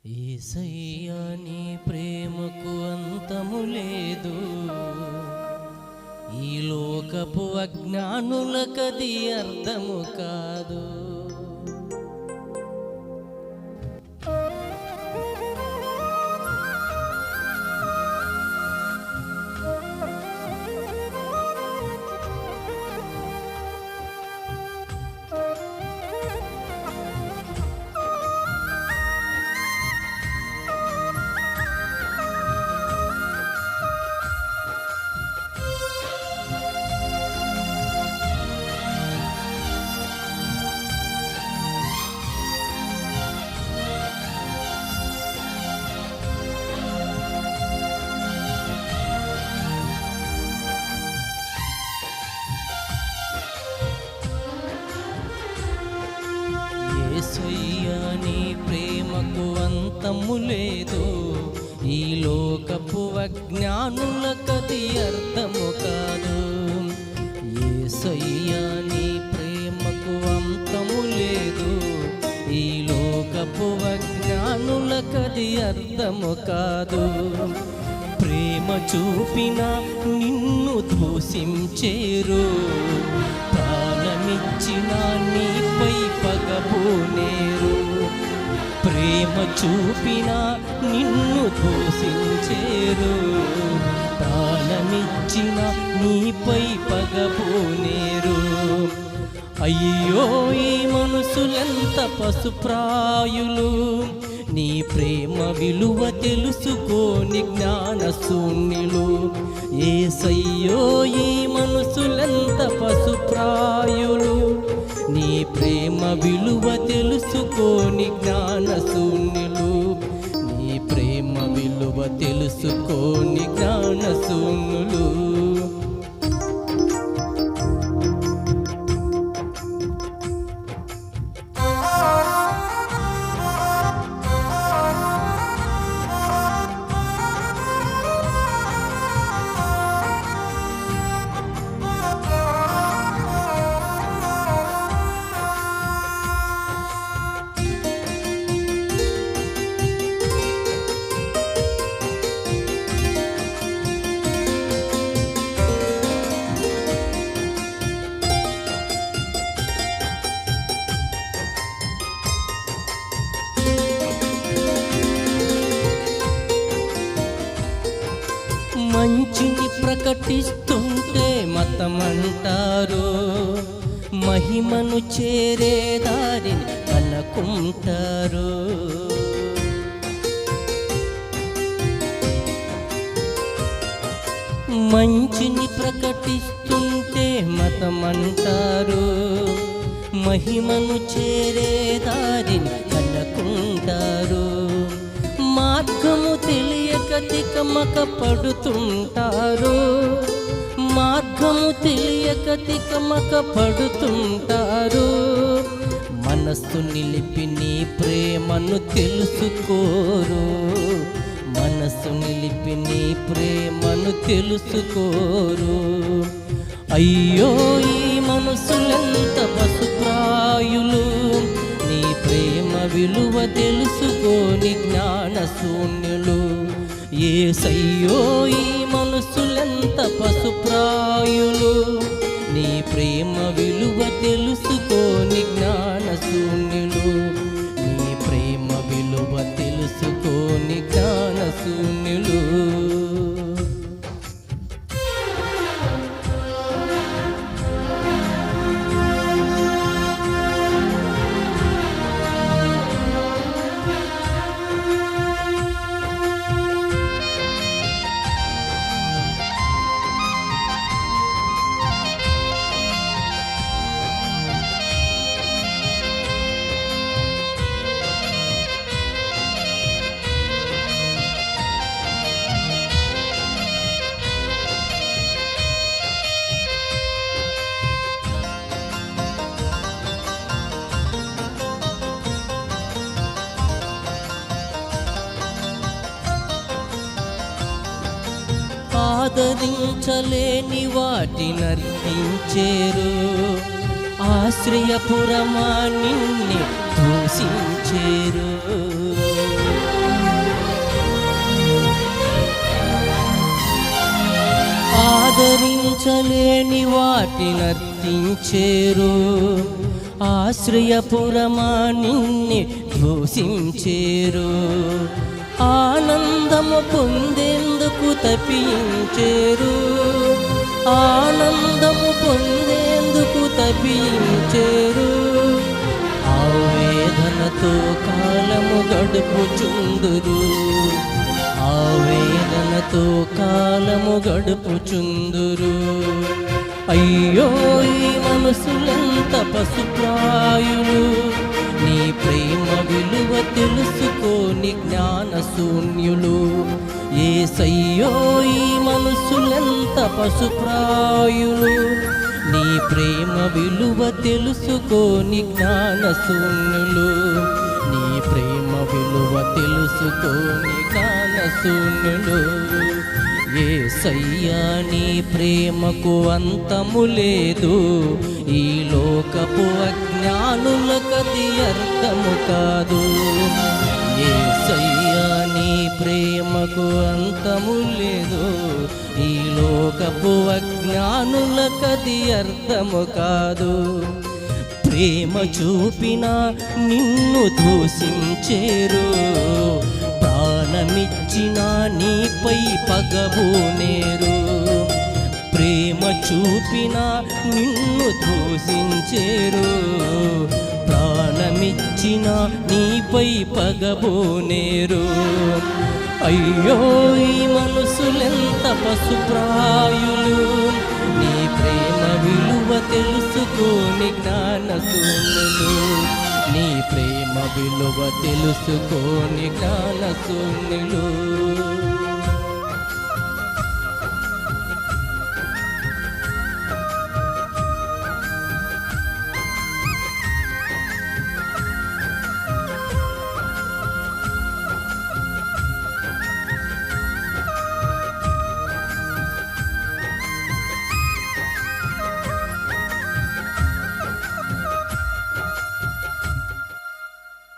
యేసయ్యా నీ ప్రేమకు అంతము లేదు, ఈ లోకపు అజ్ఞానులకది అర్థము కాదు. యేసయ్యా నీ ప్రేమకు అంతము లేదు, ఈ లోకపు అజ్ఞానులకది అర్థము కాదు. యేసయ్యా నీ ప్రేమకు అంతము లేదు, ఈ లోకపు అజ్ఞానులకది అర్థము కాదు. ప్రేమ చూపిన నిన్ను దూషించేరు, ప్రాణమిచ్చిన నీపై పగబోనేరు. ప్రేమ చూపిన నిన్ను దూషించేరు, ప్రాణమిచ్చిన నీపై పగబోనేరు. అయ్యో ఈ మనుషులెంత పశుప్రాయులు, నీ ప్రేమ విలువ తెలుసుకోని జ్ఞానశూన్యులు. యేసయ్యో ఈ మనుషులెంత పశుప్రాయులు, నీ ప్రేమ విలువ తెలుసుకోని జ్ఞానశూన్యులు. నీ ప్రేమ విలువ తెలుసుకోని జ్ఞానశూన్యులు. మంచిని ప్రకటిస్తుంటే మతమంటారు, మహిమను చేరే దారిని కనుక్కుంటారు. మంచిని ప్రకటిస్తుంటే మతమంటారు, మహిమను చేరే దారిని కనుక్కుంటారు. మార్గము తెలియక తికమక పడుతుంటారు, మార్గము తెలియక తికమక పడుతుంటారు. మనస్సు నిలిపి నీ ప్రేమను తెలుసుకోరు, మనస్సు నిలిపి నీ ప్రేమను తెలుసుకోరు. అయ్యో ఈ మనసులెంత పశుప్రాయులు, నీ ప్రేమ విలువ తెలుసుకోని జ్ఞానశూన్యులు. యేసయ్యో ఈ మనసులెంత పశుప్రాయులు, నీ ప్రేమ విలువ తెలుసుకోని జ్ఞానశూన్యులు. నీ ప్రేమ విలువ తెలుసుకోని జ్ఞానశూన్యులు. ఆదరించలేని వాటినర్పించేరు, ఆశ్రయపురమా నిన్ను దూషించేరు. ఆశించలేని వాటినర్తించేరు, ఆశ్రయపురమా నిన్నే దూషించేరు. ఆనందము పొందేందుకు తప్పించేరు, ఆనందము పొందేందుకు తప్పించేరు. ఆవేదనతో కాలము గడుపుచుందురు, ఆవేదనతో కాలము గడుపుచుందురు. అయ్యో ఈ మనసులెంత పశుప్రాయులు, నీ ప్రేమ విలువ తెలుసుకోని జ్ఞానశూన్యులు. యేసయ్యో ఈ మనసులెంత పశుప్రాయులు, నీ ప్రేమ విలువ తెలుసుకోని జ్ఞానశూన్యులు. నీ ప్రేమ విలువ తెలుసుకోని జ్ఞానశూన్యులు. యేసయ్యా నీ ప్రేమకు అంతము లేదు, ఈ లోకపు అజ్ఞానులకది అర్థము కాదు. యేసయ్యా నీ ప్రేమకు అంతము లేదు, ఈ లోకపు అజ్ఞానులకది అర్థము కాదు. ప్రేమ చూపిన నిన్ను దూషించేరు, ప్రాణమిచ్చిన నీపై పగబూనేరు. ప్రేమ చూపిన నిన్ను దూషించేరు, ప్రాణమిచ్చిన నీపై పగబూనేరు. అయ్యో ఈ మనసులెంత పశుప్రాయులు, నీ ప్రేమ విలువ తెలుసుకోని జ్ఞానశూన్యులు. నీ ప్రేమ విలువ తెలుసుకోని జ్ఞానశూన్యులు.